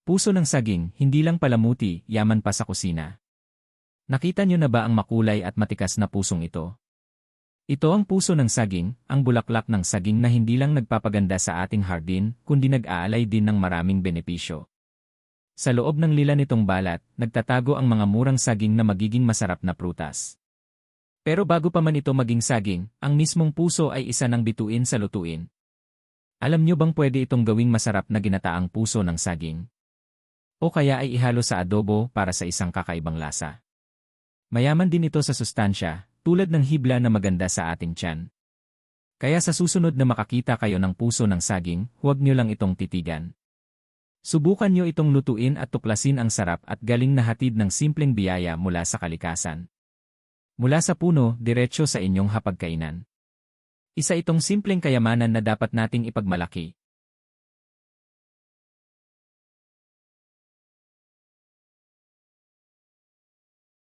Puso ng saging, hindi lang palamuti, yaman pa sa kusina. Nakita niyo na ba ang makulay at matikas na pusong ito? Ito ang puso ng saging, ang bulaklak ng saging na hindi lang nagpapaganda sa ating hardin, kundi nag-aalay din ng maraming benepisyo. Sa loob ng lila nitong balat, nagtatago ang mga murang saging na magiging masarap na prutas. Pero bago pa man ito maging saging, ang mismong puso ay isa ng bituin sa lutuin. Alam niyo bang pwede itong gawing masarap na ginataang puso ng saging? O kaya ay ihalo sa adobo para sa isang kakaibang lasa. Mayaman din ito sa sustansya, tulad ng hibla na maganda sa ating tiyan. Kaya sa susunod na makakita kayo ng puso ng saging, huwag niyo lang itong titigan. Subukan niyo itong lutuin at tuklasin ang sarap at galing na hatid ng simpleng biyaya mula sa kalikasan. Mula sa puno, diretsyo sa inyong hapagkainan. Isa itong simpleng kayamanan na dapat nating ipagmalaki.